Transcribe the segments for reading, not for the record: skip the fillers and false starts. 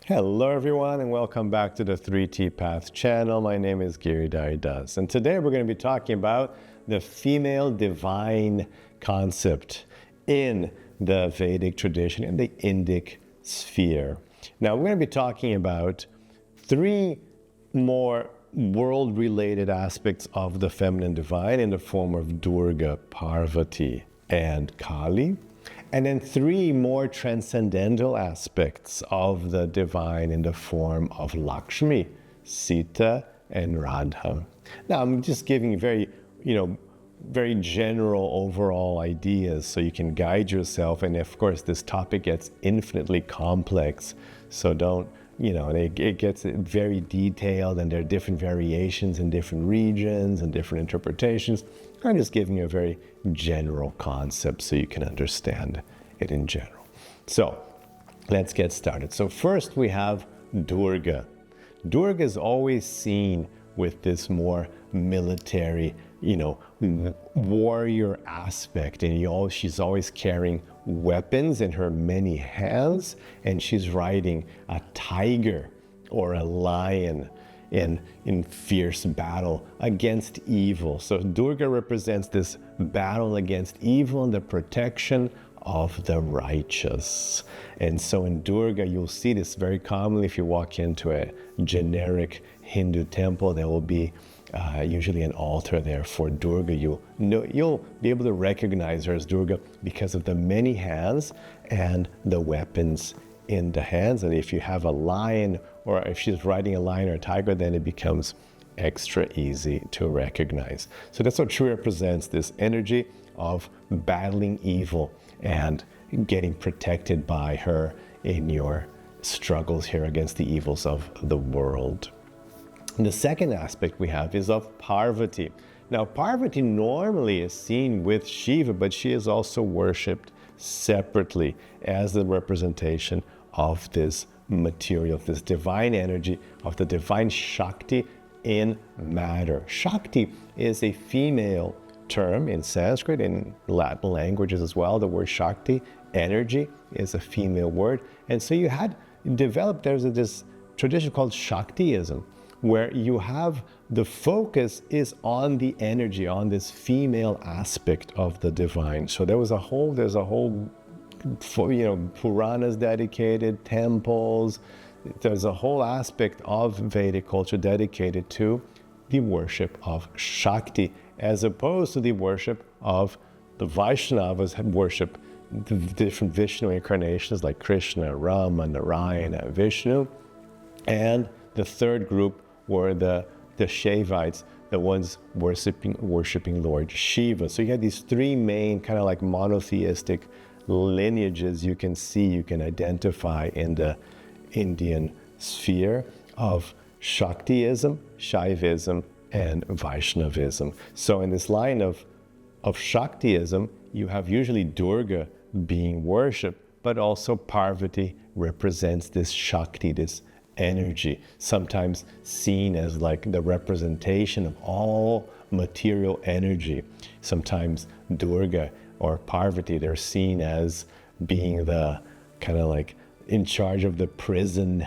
Hello everyone and welcome back to the 3T Path channel. My name is Giridhari and today we're going to be talking about the female divine concept in the Vedic tradition, in the Indic sphere. Now we're going to be talking about three more world-related aspects of the feminine divine in the form of Durga, Parvati, and Kali. And then three more transcendental aspects of the divine in the form of Lakshmi, Sita, and Radha. Now, I'm just giving very general overall ideas so you can guide yourself. And of course, this topic gets infinitely complex. So don't, it gets very detailed and there are different variations in different regions and different interpretations. I'm just giving you a very general concept so you can understand it in general. So let's get started. So first we have Durga. Durga is always seen with this more military, warrior aspect, and she's always carrying weapons in her many hands, and she's riding a tiger or a lion in fierce battle against evil. So Durga represents this battle against evil and the protection of the righteous. And so in Durga, you'll see this very commonly if you walk into a generic Hindu temple. There will be usually an altar there for Durga. You'll be able to recognize her as Durga because of the many hands and the weapons in the hands. And if you have a lion, or if she's riding a lion or a tiger, then it becomes extra easy to recognize. So that's what she represents, this energy of battling evil and getting protected by her in your struggles here against the evils of the world. And the second aspect we have is of Parvati. Now, Parvati normally is seen with Shiva, but she is also worshipped separately as the representation of this material, this divine energy, of the divine Shakti in matter. Shakti is a female term in Sanskrit, in Latin languages as well. The word Shakti, energy, is a female word. And so you had developed, there's this tradition called Shaktiism, where you have the focus is on the energy, on this female aspect of the divine. So there's a whole Puranas dedicated, temples. There's a whole aspect of Vedic culture dedicated to the worship of Shakti, as opposed to the worship of the Vaishnavas had worship the different Vishnu incarnations like Krishna, Rama, Narayana, Vishnu. And the third group were the Shaivites, the ones worshiping Lord Shiva. So you had these three main kind of like monotheistic lineages you can identify in the Indian sphere of Shaktiism, Shaivism, and Vaishnavism. So in this line of Shaktiism, you have usually Durga being worshipped, but also Parvati represents this Shakti, this energy, sometimes seen as like the representation of all material energy. Sometimes Durga or Parvati, they're seen as being the kind of like in charge of the prison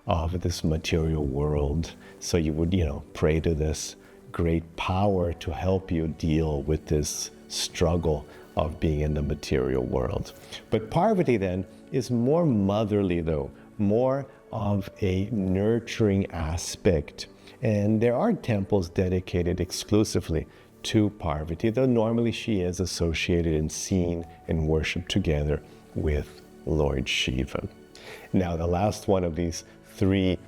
of this material world. So you would, pray to this great power to help you deal with this struggle of being in the material world. But Parvati then is more motherly though, more of a nurturing aspect. And there are temples dedicated exclusively to Parvati, though normally she is associated and seen and worshipped together with Lord Shiva. Now, the last one of these three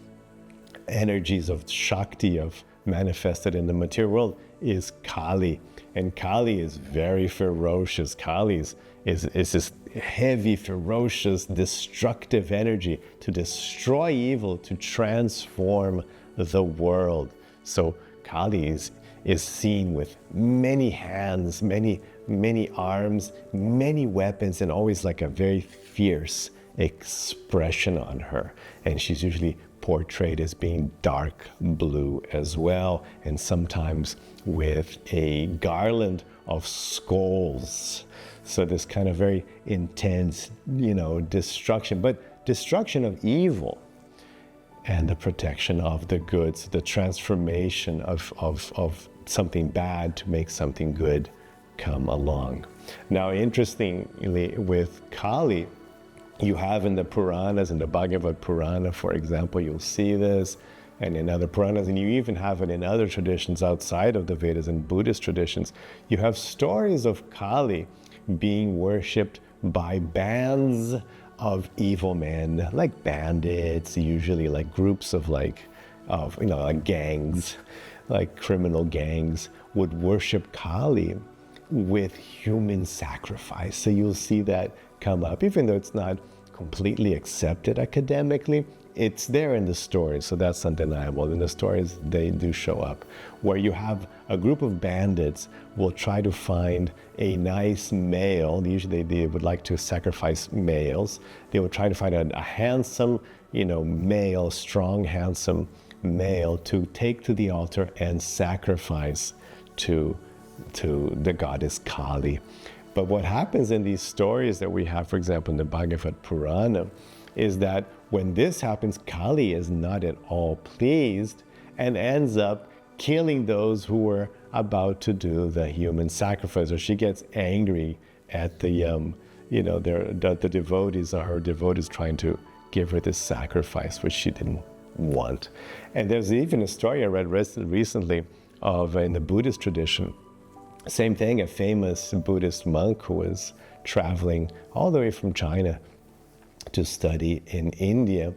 energies of Shakti, of manifested in the material world, is Kali. And Kali is very ferocious. Kali is this heavy, ferocious, destructive energy to destroy evil, to transform the world. So Kali is seen with many hands, many arms, many weapons, and always like a very fierce expression on her. And she's usually portrayed as being dark blue as well, and sometimes with a garland of skulls. So this kind of very intense, destruction, but destruction of evil. and the protection of the goods, the transformation of something bad to make something good come along. Now, interestingly, with Kali, you have in the Puranas, in the Bhagavad Purana, for example, you'll see this, and in other Puranas, and you even have it in other traditions outside of the Vedas and Buddhist traditions. You have stories of Kali being worshipped by bands of evil men, like bandits, usually like groups of like gangs, like criminal gangs, would worship Kali with human sacrifice. So you'll see that come up, even though it's not completely accepted academically. It's there in the stories, so that's undeniable. In the stories, they do show up, where you have a group of bandits will try to find a nice male. Usually they would like to sacrifice males. They would try to find a handsome, male, strong, handsome male to take to the altar and sacrifice to the goddess Kali. But what happens in these stories that we have, for example, in the Bhagavad Purana, is that when this happens, Kali is not at all pleased and ends up killing those who were about to do the human sacrifice. Or she gets angry at the devotees, or her devotees trying to give her this sacrifice, which she didn't want. And there's even a story I read recently of, in the Buddhist tradition, same thing, a famous Buddhist monk who was traveling all the way from China to study in India,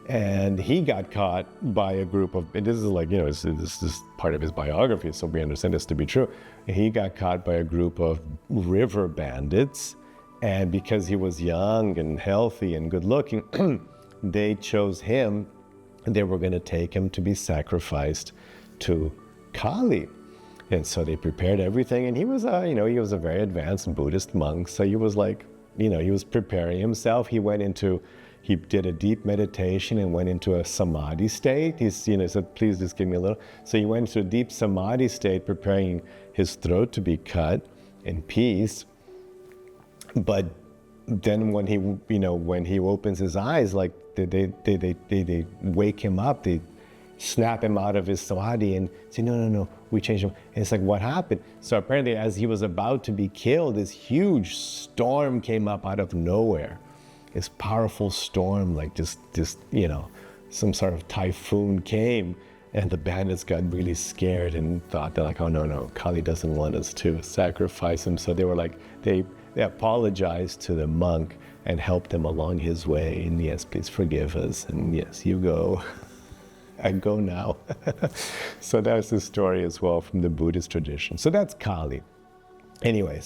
and he got caught by a group of, and this is like, this is part of his biography, so we understand this to be true. He got caught by a group of river bandits, and because he was young and healthy and good looking, they chose him. They were going to take him to be sacrificed to Kali. And so they prepared everything, and he was a very advanced Buddhist monk, so he was like, he was preparing himself. He did a deep meditation and went into a samadhi state. He said, please just give me a little. So he went into a deep samadhi state, preparing his throat to be cut in peace. But then when he opens his eyes, like they wake him up, they snap him out of his samadhi and say, no, we changed him. And it's like, what happened? So apparently, as he was about to be killed, this huge storm came up out of nowhere. This powerful storm, like just some sort of typhoon came, and the bandits got really scared and thought, they're like, oh no, Kali doesn't want us to sacrifice him. So they were like, they apologized to the monk and helped him along his way. And yes, please forgive us. And yes, you go. I go now. So that's the story as well from the Buddhist tradition. So that's Kali. Anyway,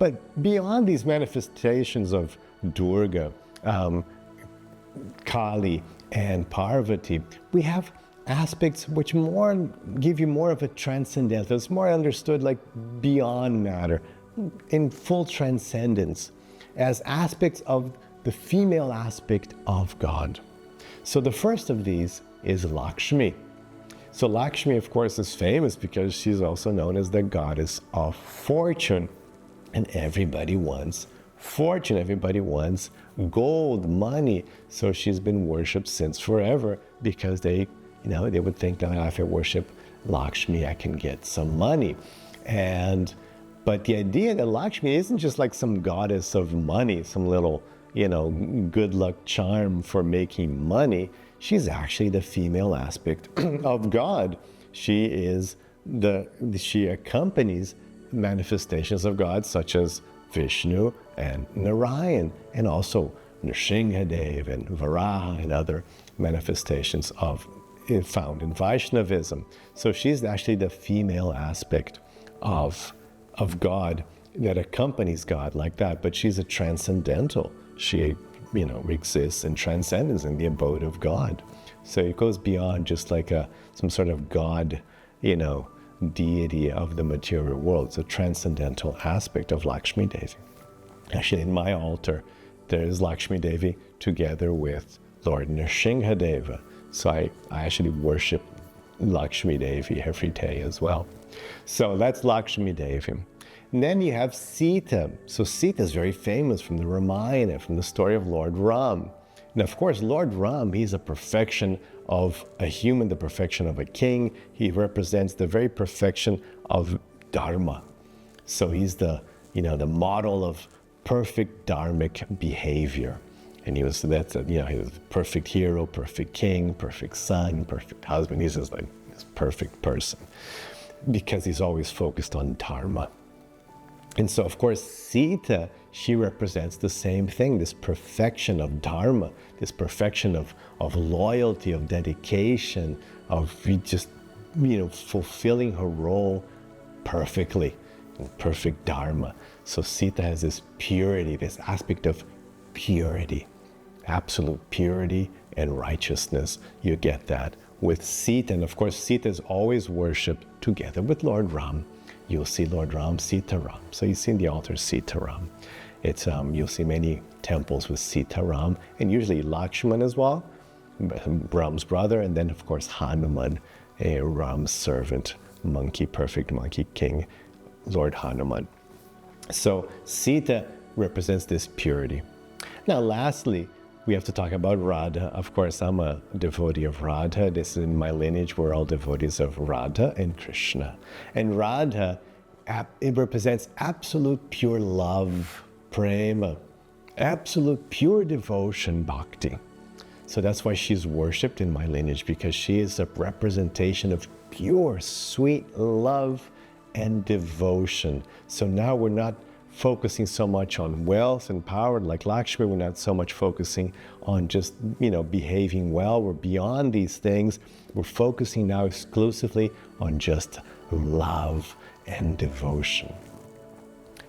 but beyond these manifestations of Durga, Kali, and Parvati, we have aspects which give you more of a transcendental. It's more understood like beyond matter, in full transcendence, as aspects of the female aspect of God. So the first of these is Lakshmi. So Lakshmi, of course, is famous because she's also known as the goddess of fortune. And everybody wants fortune. Everybody wants gold, money. So she's been worshipped since forever because they would think that if I worship Lakshmi, I can get some money. But the idea that Lakshmi isn't just like some goddess of money, some little, good luck charm for making money. She's actually the female aspect of God. She accompanies manifestations of God such as Vishnu and Narayan, and also Nrsimhadev and Varaha and other manifestations found in Vaishnavism. So she's actually the female aspect of God that accompanies God like that, but she's a transcendental. She exists in transcendence, in the abode of God. So it goes beyond just like some sort of God, deity of the material world. It's a transcendental aspect of Lakshmi Devi. Actually, in my altar, there's Lakshmi Devi together with Lord Nrsimhadeva. So I actually worship Lakshmi Devi every day as well. So that's Lakshmi Devi. And then you have Sita. So Sita is very famous from the Ramayana, from the story of Lord Ram. And of course, Lord Ram, he's a perfection of a human, the perfection of a king. He represents the very perfection of Dharma. So he's the model of perfect dharmic behavior. And he was he was a perfect hero, perfect king, perfect son, perfect husband. He's just like this perfect person because he's always focused on Dharma. And so, of course, Sita, she represents the same thing, this perfection of Dharma, this perfection of loyalty, of dedication, of just, fulfilling her role perfectly, in perfect Dharma. So Sita has this purity, this aspect of purity, absolute purity and righteousness. You get that with Sita. And of course, Sita is always worshipped together with Lord Ram. You'll see Lord Ram, Sita Ram. So you see in the altar Sita Ram. It's you'll see many temples with Sita Ram, and usually Lakshmi as well, Ram's brother, and then of course Hanuman, a Ram's servant, perfect monkey king, Lord Hanuman. So Sita represents this purity. Now lastly, we have to talk about Radha. Of course, I'm a devotee of Radha. This is in my lineage. We're all devotees of Radha and Krishna. And Radha, it represents absolute pure love, prema, absolute pure devotion, bhakti. So that's why she's worshipped in my lineage, because she is a representation of pure, sweet love and devotion. So now we're not focusing so much on wealth and power like Lakshmi. We're not so much focusing on just behaving well. We're beyond these things. We're focusing now exclusively on just love and devotion.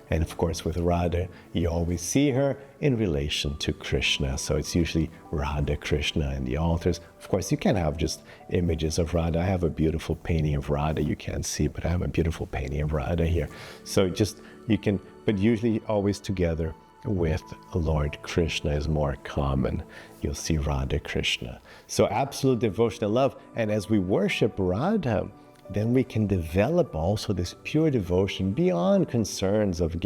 And of course, with Radha, you always see her in relation to Krishna. So it's usually Radha, Krishna in the altars. Of course, you can have just images of Radha. I have a beautiful painting of Radha. You can't see, but I have a beautiful painting of Radha here. So but usually always together with Lord Krishna is more common. You'll see Radha, Krishna. So absolute devotional love. And as we worship Radha, then we can develop also this pure devotion beyond concerns of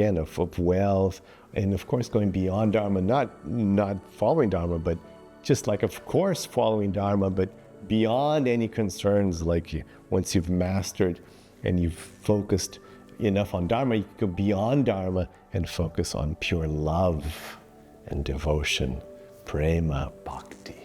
wealth, and of course going beyond Dharma, not following Dharma, but just like of course following Dharma, but beyond any concerns. Like once you've mastered and you've focused enough on Dharma, you can go beyond Dharma and focus on pure love and devotion, prema, bhakti.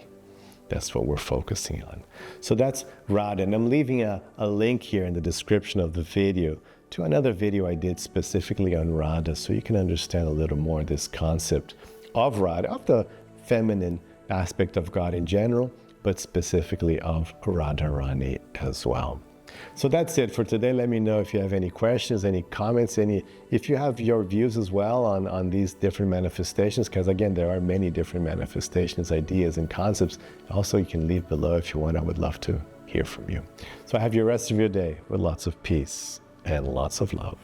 That's what we're focusing on. So that's Radha. And I'm leaving a link here in the description of the video to another video I did specifically on Radha, so you can understand a little more this concept of Radha, of the feminine aspect of God in general, but specifically of Radharani as well. So that's it for today. Let me know if you have any questions, any comments, if you have your views as well on these different manifestations, because again, there are many different manifestations, ideas, and concepts. Also, you can leave below if you want. I would love to hear from you. So have your rest of your day with lots of peace and lots of love.